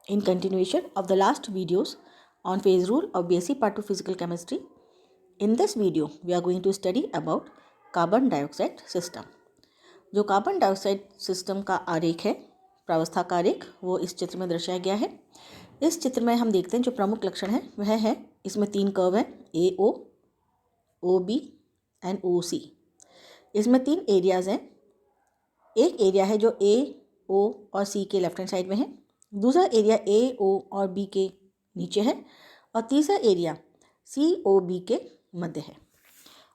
in continuation of the last videos on phase rule of BSc Part 2 Physical Chemistry. In this video, we are going to study about carbon dioxide system. जो carbon dioxide system का आरेख है, प्रावस्था का आरेख, वो इस चित्र में दर्शाया गया है। इस चित्र में हम देखते हैं जो प्रमुख लक्षण है वह है इसमें 3 कर्व हैं, AO, OB एंड OC। इसमें 3 एरियाज़ हैं। एक एरिया है जो AO और C के लेफ्ट हैंड साइड में है, दूसरा एरिया AO और B के नीचे है और तीसरा एरिया COB के मध्य है।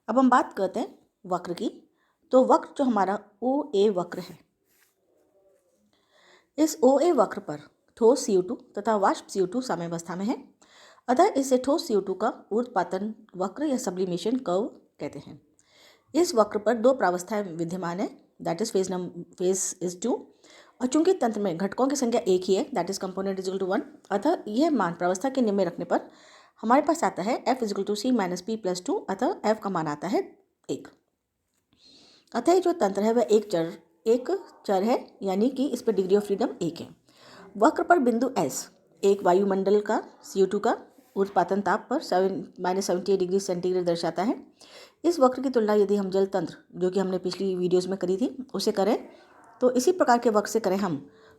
अब हम बात करते हैं वक्र की। तो वक्र जो हमारा OA वक्र है, इस OA वक्र पर ठोस CO2 तथा वाष्प CO2 साम्यावस्था में है, अतः इसे ठोस CO2 का ऊर्ध्वपातन वक्र या सब्लिमेशन कर्व कहते हैं। इस वक्र पर 2 प्रावस्थाएं विद्यमान है, दैट इज फेज इज 2, और चूंकि तंत्र में घटकों की संख्या एक ही है, that is component is equal to 1, अतः यह मान प्रावस्था के निम्न में रखने पर हमारे पास आता है F is equal to C minus P plus 2, अतः F का मान आता है 1। अतः जो तंत्र है वह एक चर है, यानी कि इस पर डिग्री ऑफ फ्रीडम 1 है। वक्र पर बिंदु S एक वायुमंडल का CO2 का ऊर्ध्वपातन ताप पर -78 डिग्री सेंटीग्रेड दर्शाता है। इस वक्र की तुलना यदि हम जल तंत्र, जो कि हमने पिछली वीडियोस में करी थी, उसे करें तो इसी प्रकार के वक्र से करें हम,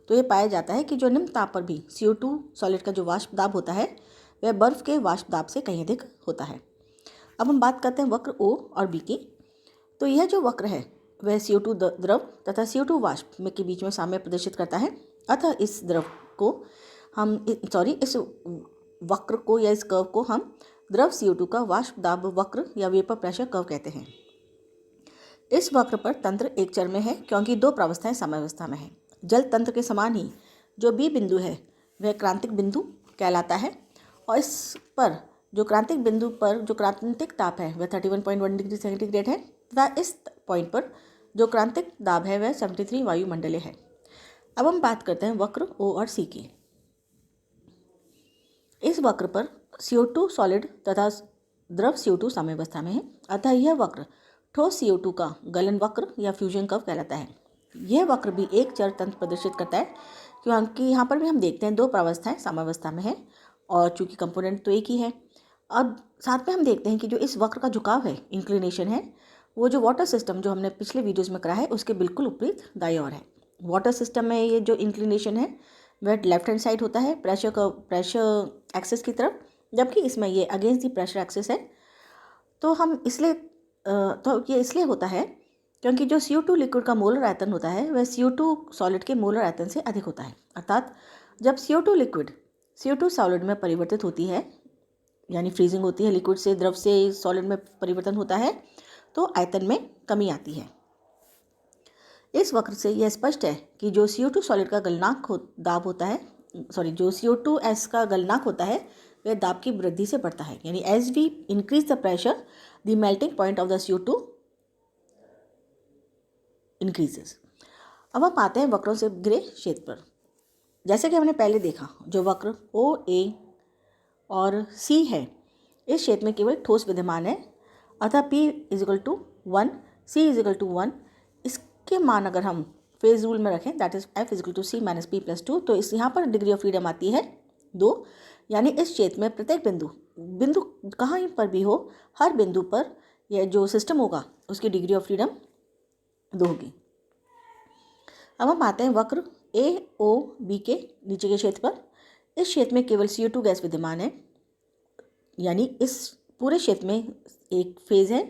तो ये पाया जाता है कि जो निम्न ताप पर भी CO2 सॉलिड का जो वाष्प दाब होता है वह बर्फ के वाष्प दाब से कहीं अधिक होता है। अब हम बात करते हैं वक्र O और B की। तो यह जो वक्र है वह CO2 द्रव तथा CO2 वाष्प में के बीच में साम्य प्रदर्शित करता है। अतः इस द्रव को हम इस वक्र को या इस कर्व को हम द्रव CO2 का वाष्प दाब वक्र या वेपर प्रेशर कर्व कहते हैं। इस वक्र पर तंत्र एक चर में है क्योंकि 2 प्रावस्थाएं साम्यावस्था में है। जल तंत्र के समान ही जो B बिंदु है वह क्रांतिक बिंदु कहलाता है, और इस पर जो क्रांतिक बिंदु पर जो क्रांतिक ताप है वह 31.1 डिग्री सेंटीग्रेड है तथा इस पॉइंट पर जो क्रांतिक दाब है वह 73 वायुमंडलीय है। अब हम बात करते हैं वक्र O और C की। इस वक्र पर CO2 सॉलिड तथा द्रव CO2 साम्यावस्था में है, अतः यह वक्र ठोस CO2 का गलन वक्र या फ्यूजन कर्व कहलाता है। यह वक्र भी एक चर तंत्र प्रदर्शित करता है क्योंकि यहाँ पर भी हम देखते हैं 2 प्रावस्थाएं साम्यावस्था में है और चूंकि कंपोनेंट तो एक ही है। अब साथ में हम देखते हैं कि जो इस वक्र का झुकाव है, इंक्लिनेशन है, वो जो वाटर सिस्टम जो हमने पिछले वीडियोज़ में करा है उसके बिल्कुल विपरीत दाईं ओर है। वाटर सिस्टम में ये जो इंक्लिनेशन है वह लेफ्ट हैंड साइड होता है प्रेशर एक्सिस की तरफ, जबकि इसमें ये अगेंस्ट द प्रेशर एक्सिस है। तो ये इसलिए होता है क्योंकि जो CO2 लिक्विड का मोलर आयतन होता है वह CO2 सॉलिड के मोलर आयतन से अधिक होता है। अर्थात जब CO2 लिक्विड CO2 सॉलिड में परिवर्तित होती है, यानी फ्रीजिंग होती है, लिक्विड से द्रव से सॉलिड में परिवर्तन होता है, तो आयतन में कमी आती है। इस वक्र से यह स्पष्ट है कि जो CO2 सॉलिड का दाब होता है, जो CO2S का गलनांक होता है वह दाब की वृद्धि से बढ़ता है, यानी as we increase the pressure the melting point of the CO2 increases. अब हम आते हैं वक्रों से घिरे क्षेत्र पर। जैसे कि हमने पहले देखा, जो वक्र OA और C है, इस क्षेत्र में केवल ठोस विद्यमान है, अतः P is equal to 1, C is equal to 1। इसके मान अगर हम फेज रूल में रखें, that is F is equal to C minus P plus 2, तो इस यहाँ पर डिग्री ऑफ फ्रीडम आती है 2, यानी इस क्षेत्र में प्रत्येक बिंदु कहाँ पर भी हो, हर बिंदु पर यह जो सिस्टम होगा उसकी डिग्री ऑफ फ्रीडम 2 होगी। अब हम आते हैं वक्र AOB के नीचे के क्षेत्र पर। इस क्षेत्र में केवल CO2 गैस विद्यमान है, यानी इस पूरे क्षेत्र में एक फेज है,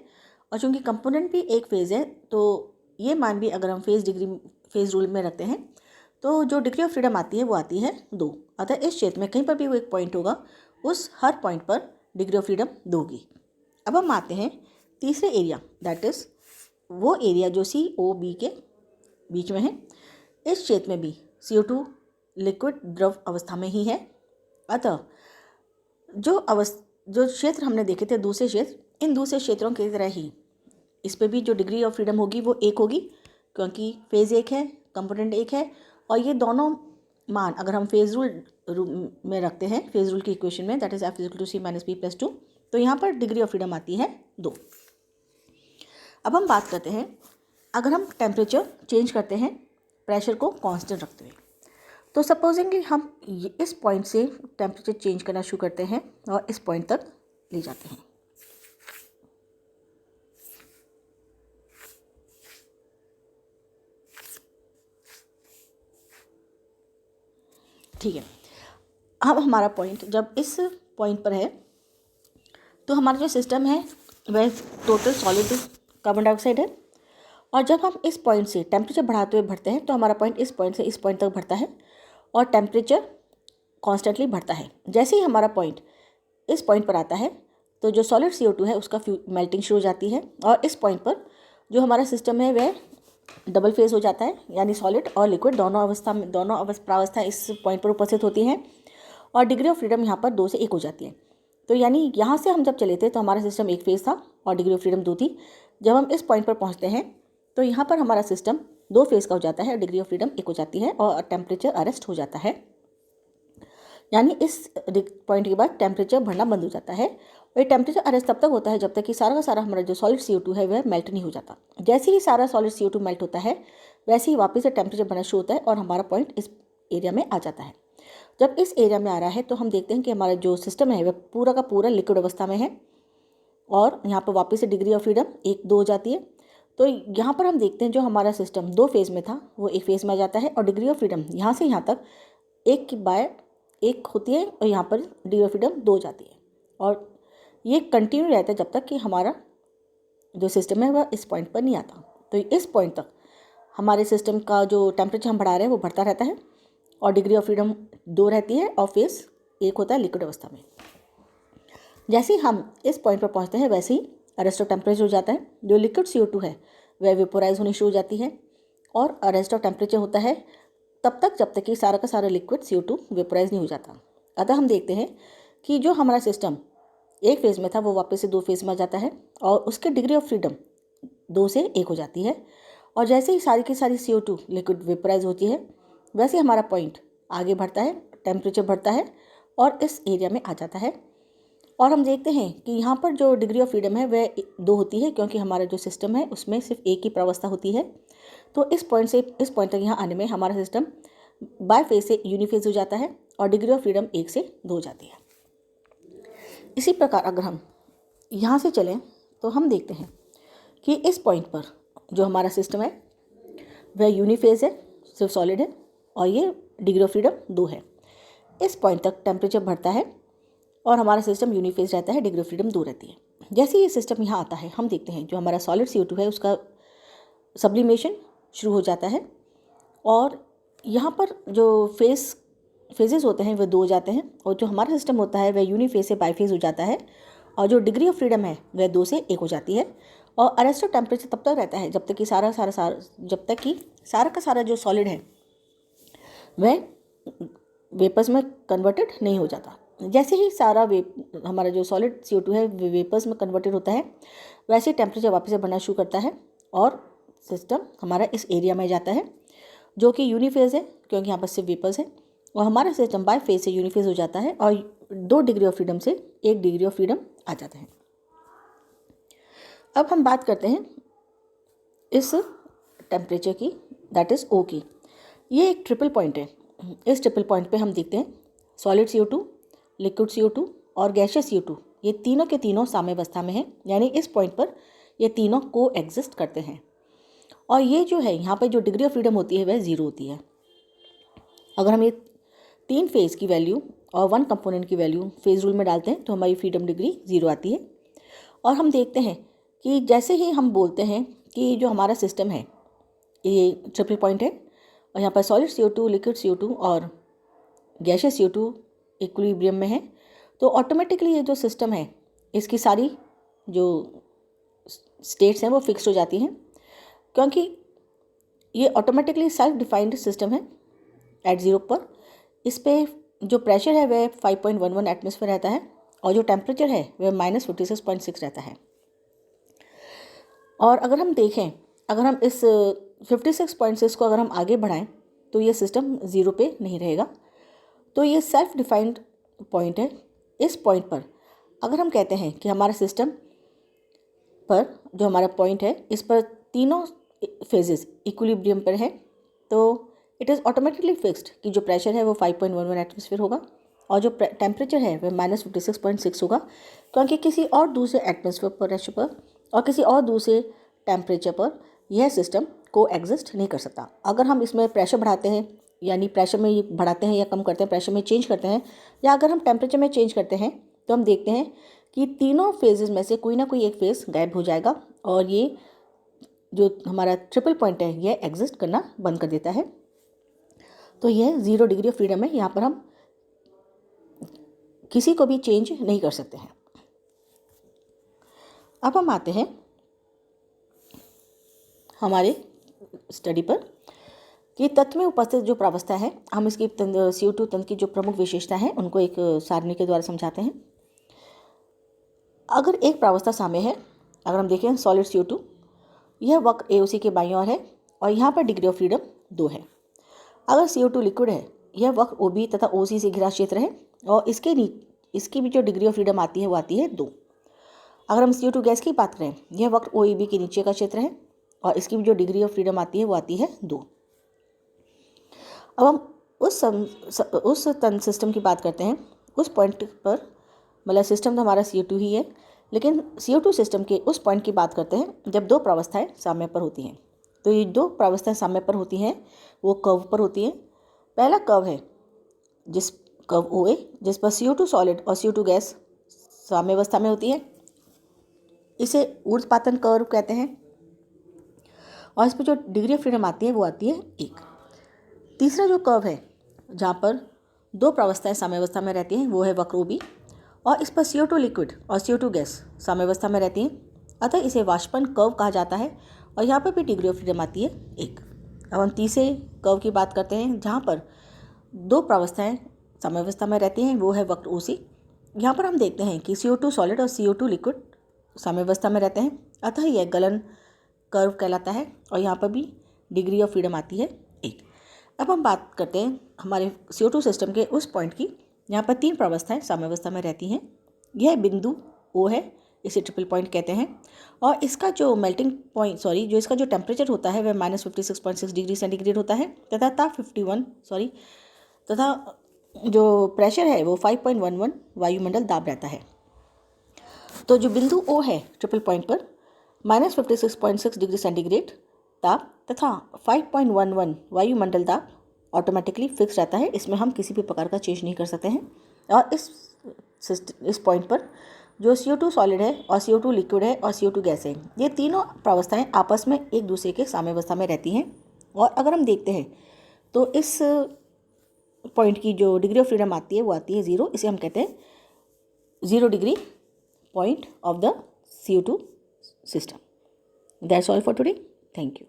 और चूंकि कंपोनेंट भी एक फेज है तो ये मान भी अगर हम फेज रूल में रखते हैं तो जो डिग्री ऑफ फ्रीडम आती है वो आती है 2। अतः इस क्षेत्र में कहीं पर भी वो एक पॉइंट होगा, उस हर पॉइंट पर डिग्री ऑफ फ्रीडम 2 होगी। अब हम आते हैं तीसरे एरिया, दैट इज वो एरिया जो COB के बीच में है। इस क्षेत्र में भी CO2 लिक्विड द्रव अवस्था में ही है, अतः जो क्षेत्र हमने देखे थे दूसरे क्षेत्र, इन दूसरे क्षेत्रों की तरह ही इस पर भी जो डिग्री ऑफ फ्रीडम होगी वो 1 होगी, क्योंकि फेज 1 है, कंपोनेंट 1 है, और ये दोनों मान अगर हम फेज रूल में रखते हैं, फेज रूल की इक्वेशन में, that is F is equal to C minus P plus 2, तो यहाँ पर डिग्री ऑफ फ्रीडम आती है 2। अब हम बात करते हैं, अगर हम टेम्परेचर चेंज करते हैं प्रेशर को कांस्टेंट रखते हुए, तो सपोजिंगली हम इस पॉइंट से टेम्परेचर चेंज करना शुरू करते हैं और इस पॉइंट तक ले जाते हैं। ठीक है, अब हमारा पॉइंट जब इस पॉइंट पर है तो हमारा जो सिस्टम है वह टोटल सॉलिड कार्बन डाइऑक्साइड है, और जब हम इस पॉइंट से टेम्परेचर बढ़ाते हुए बढ़ते हैं तो हमारा पॉइंट इस पॉइंट से इस पॉइंट तक बढ़ता है और टेम्परेचर कॉन्स्टेंटली बढ़ता है। जैसे ही हमारा पॉइंट इस पॉइंट पर आता है तो जो सॉलिड CO2 है उसका मेल्टिंग शुरू हो जाती है, और इस पॉइंट पर जो हमारा सिस्टम है वह डबल फेज हो जाता है, यानी सॉलिड और लिक्विड दोनों प्रावस्थाएं इस पॉइंट पर उपस्थित होती हैं, और डिग्री ऑफ फ्रीडम यहाँ पर 2 से 1 हो जाती है। तो यानी यहाँ से हम जब चले थे तो हमारा सिस्टम एक फेज था और डिग्री ऑफ फ्रीडम 2 थी। जब हम इस पॉइंट पर पहुँचते हैं तो यहाँ पर हमारा सिस्टम 2 फेज का हो जाता है, डिग्री ऑफ फ्रीडम 1 हो जाती है और टेम्परेचर अरेस्ट हो जाता है। यानी इस पॉइंट के बाद टेम्परेचर बढ़ना बंद हो जाता है, और ये टेम्परेचर अरेस्ट तब तक होता है जब तक कि सारा का सारा हमारा जो सॉलिड CO2 है वह मेल्ट नहीं हो जाता। जैसे ही सारा सॉलिड CO2 मेल्ट होता है वैसे ही वापस से टेम्परेचर बढ़ना शुरू होता है और हमारा पॉइंट इस एरिया में आ जाता है। जब इस एरिया में आ रहा है तो हम देखते हैं कि हमारा जो सिस्टम है वह पूरा का पूरा लिक्विड अवस्था में है, और यहाँ पर वापस से डिग्री ऑफ फ्रीडम 1-2 हो जाती है। तो यहाँ पर हम देखते हैं जो हमारा सिस्टम 2 फेज़ में था वो 1 फेज़ में आ जाता है, और डिग्री ऑफ फ्रीडम यहाँ से यहाँ तक 1/1 होती है, और यहाँ पर डिग्री ऑफ फ्रीडम 2 हो जाती है, और ये कंटिन्यू रहता है जब तक कि हमारा जो सिस्टम है वह इस पॉइंट पर नहीं आता। तो इस पॉइंट तक हमारे सिस्टम का जो टेम्परेचर हम बढ़ा रहे हैं वो बढ़ता रहता है, और डिग्री ऑफ फ्रीडम 2 रहती है और फेज़ 1 होता है लिक्विड अवस्था में। जैसे ही हम इस पॉइंट पर पहुंचते हैं वैसे ही अरेस्ट ऑफ टेम्परेचर हो जाता है। जो लिक्विड CO2 है वह वेपोराइज होनी शुरू हो जाती है, और अरेस्ट ऑफ टेम्परेचर होता है तब तक जब तक कि सारा का सारा लिक्विड CO2 वेपोराइज नहीं हो जाता। अतः हम देखते हैं कि जो हमारा सिस्टम 1 फेज़ में था वो वापस से 2 फेज़ में आ जाता है, और उसके डिग्री ऑफ फ्रीडम 2 से 1 हो जाती है, और जैसे ही सारी की सारी CO2 लिक्विड वेपोराइज होती है वैसे हमारा पॉइंट आगे बढ़ता है, टेम्परेचर बढ़ता है और इस एरिया में आ जाता है। और हम देखते हैं कि यहाँ पर जो डिग्री ऑफ फ्रीडम है वह 2 होती है, क्योंकि हमारा जो सिस्टम है उसमें सिर्फ एक ही प्रावस्था होती है। तो इस पॉइंट से इस पॉइंट तक यहाँ आने में हमारा सिस्टम बाय फेज से यूनिफेज हो जाता है, और डिग्री ऑफ फ्रीडम 1 से 2 हो जाती है। इसी प्रकार अगर हम यहाँ से चलें तो हम देखते हैं कि इस पॉइंट पर जो हमारा सिस्टम है वह यूनिफेज है, सिर्फ सॉलिड है, और ये डिग्री ऑफ फ्रीडम 2 है। इस पॉइंट तक टेम्परेचर बढ़ता है और हमारा सिस्टम यूनिफेज रहता है, डिग्री ऑफ फ्रीडम 2 रहती है। जैसे ही ये सिस्टम यहाँ आता है हम देखते हैं जो हमारा सॉलिड CO2 है उसका सब्लिमेशन शुरू हो जाता है, और यहाँ पर जो फेजेस होते हैं वह 2 हो जाते हैं, और जो हमारा सिस्टम होता है वह यूनिफेज से बाईफेज हो जाता है, और जो डिग्री ऑफ फ्रीडम है वह 2 से 1 हो जाती है। और अरेस्ट ऑफ टेम्परेचर तब तक रहता है जब तक कि सारा का सारा जो सॉलिड है वह वेपर्स में कन्वर्टेड नहीं हो जाता। जैसे ही सारा हमारा जो सॉलिड CO2 है वेपर्स में कन्वर्टेड होता है वैसे टेम्परेचर वापस से बढ़ना शुरू करता है, और सिस्टम हमारा इस एरिया में जाता है जो कि यूनिफेज है, क्योंकि यहाँ पर सिर्फ वेपर्स है, और हमारा सिस्टम बाय फेज से यूनिफेज हो जाता है, और 2 डिग्री ऑफ फ्रीडम से 1 डिग्री ऑफ फ्रीडम आ जाता है। अब हम बात करते हैं इस टेम्परेचर की, दैट इज़ O की। ये एक ट्रिपल पॉइंट है। इस ट्रिपल पॉइंट पे हम देखते हैं सॉलिड CO2, लिक्विड CO2 और गैसियस CO2 ये तीनों के तीनों साम्यावस्था में हैं, यानी इस पॉइंट पर ये तीनों को एग्जिस्ट करते हैं, और ये जो है यहाँ पर जो डिग्री ऑफ फ्रीडम होती है वह 0 होती है। अगर हम ये 3 फेज़ की वैल्यू और 1 कंपोनेंट की वैल्यू फेज़ रूल में डालते हैं तो हमारी फ्रीडम डिग्री 0 आती है। और हम देखते हैं कि जैसे ही हम बोलते हैं कि जो हमारा सिस्टम है ये ट्रिपल पॉइंट है, और यहाँ पर सॉलिड CO2, लिक्विड CO2 और गैसियस CO2 इक्विलिब्रियम में है, तो ऑटोमेटिकली ये जो सिस्टम है इसकी सारी जो स्टेट्स हैं वो फिक्स हो जाती हैं, क्योंकि ये ऑटोमेटिकली सेल्फ डिफाइंड सिस्टम है एट 0 पर। इस पर जो प्रेशर है वह 5.11 एटमॉस्फेयर रहता है, और जो टेम्परेचर है वह -56.6 रहता है। और अगर हम देखें, अगर हम इस 56.6 को अगर हम आगे बढ़ाएं तो ये सिस्टम 0 पे नहीं रहेगा। तो ये सेल्फ डिफाइंड पॉइंट है। इस पॉइंट पर अगर हम कहते हैं कि हमारा सिस्टम पर जो हमारा पॉइंट है इस पर तीनों फेजेस इक्विलिब्रियम पर है, तो इट इज़ ऑटोमेटिकली फिक्स्ड कि जो प्रेशर है वो 5.11 एटमॉस्फेयर होगा और जो टेम्परेचर है वह -56.6 होगा, क्योंकि किसी और दूसरे एटमॉस्फेयर प्रेशर पर और किसी और दूसरे टेम्परेचर पर यह सिस्टम को एग्जिस्ट नहीं कर सकता। अगर हम इसमें प्रेशर बढ़ाते हैं, यानी प्रेशर में बढ़ाते हैं या कम करते हैं, प्रेशर में चेंज करते हैं, या अगर हम टेम्परेचर में चेंज करते हैं, तो हम देखते हैं कि तीनों फेजेस में से कोई ना कोई एक फेज़ गायब हो जाएगा और ये जो हमारा ट्रिपल पॉइंट है यह एग्जिस्ट करना बंद कर देता है। तो यह 0 डिग्री ऑफ फ्रीडम है, यहाँ पर हम किसी को भी चेंज नहीं कर सकते हैं। अब हम आते हैं हमारे स्टडी पर कि तत्व में उपस्थित जो प्रावस्था है, हम इसकी CO2 तंत्र की जो प्रमुख विशेषता है उनको एक सारणी के द्वारा समझाते हैं। अगर एक प्रावस्था साम्य है, अगर हम देखें सॉलिड CO2, यह वक्र AOC के बाईं ओर है और यहाँ पर डिग्री ऑफ फ्रीडम 2 है। अगर CO2 लिक्विड है, यह वक्र OB तथा OC से घिरा क्षेत्र है और इसकी भी जो डिग्री ऑफ फ्रीडम आती है वो आती है 2। अगर हम CO2 गैस की बात करें, यह वक्र OEB के नीचे का क्षेत्र है और इसकी भी जो डिग्री ऑफ फ्रीडम आती है वो आती है 2। अब हम उस तंत्र सिस्टम की बात करते हैं, उस पॉइंट पर, मतलब सिस्टम तो हमारा CO2 ही है, लेकिन CO2 सिस्टम के उस पॉइंट की बात करते हैं जब दो प्रावस्थाएं साम्य पर होती हैं। तो ये दो प्रावस्थाएं साम्य पर होती हैं वो कर्व पर होती हैं। पहला कर्व है जिस कर्व OA, जिस पर CO2 सॉलिड और CO2 गैस साम्य अवस्था में होती है, इसे ऊर्ध्वपातन कर्व कहते हैं और इस पर जो डिग्री ऑफ फ्रीडम आती है वो आती है 1। तीसरा जो कर्व है जहाँ पर दो प्रावस्थाएं साम्यावस्था में रहती हैं वो है वक्र OB और इस पर CO2 लिक्विड और CO2 गैस साम्यावस्था में रहती हैं, अतः इसे वाष्पन कर्व कहा जाता है और यहाँ पर भी डिग्री ऑफ फ्रीडम आती है 1। अब हम तीसरे कर्व की बात करते हैं जहाँ पर दो प्रावस्थाएं साम्यावस्था में रहती हैं, वो है वक्र OC। यहाँ पर हम देखते हैं कि CO2 सॉलिड और CO2 लिक्विड साम्यावस्था में रहते हैं, अतः यह गलन कर्व कहलाता है और यहाँ पर भी डिग्री ऑफ फ्रीडम आती है 1। अब हम बात करते हैं हमारे CO2 सिस्टम के उस पॉइंट की, यहाँ पर 3 प्रावस्थाएं साम्यावस्था में रहती हैं। यह बिंदु O है, इसे ट्रिपल पॉइंट कहते हैं और इसका जो मेल्टिंग पॉइंट जो इसका जो टेम्परेचर होता है वह -56.6 डिग्री सेंटीग्रेड होता है तथा जो प्रेशर है वो 5.11 वायुमंडल दाब रहता है। तो जो बिंदु O है ट्रिपल पॉइंट पर -56.6 डिग्री सेंटीग्रेड ताप तथा 5.11 वायुमंडल दाब ऑटोमेटिकली फिक्स रहता है, इसमें हम किसी भी प्रकार का चेंज नहीं कर सकते हैं। और इस पॉइंट पर जो CO2 सॉलिड है और CO2 लिक्विड है और CO2 गैस है, ये तीनों प्रावस्थाएं आपस में एक दूसरे के साम्यावस्था में रहती हैं। और अगर हम देखते हैं तो इस पॉइंट की जो डिग्री ऑफ फ्रीडम आती है वो आती है 0, इसे हम कहते हैं 0 degree point of the CO2 system. That's all for today. Thank you.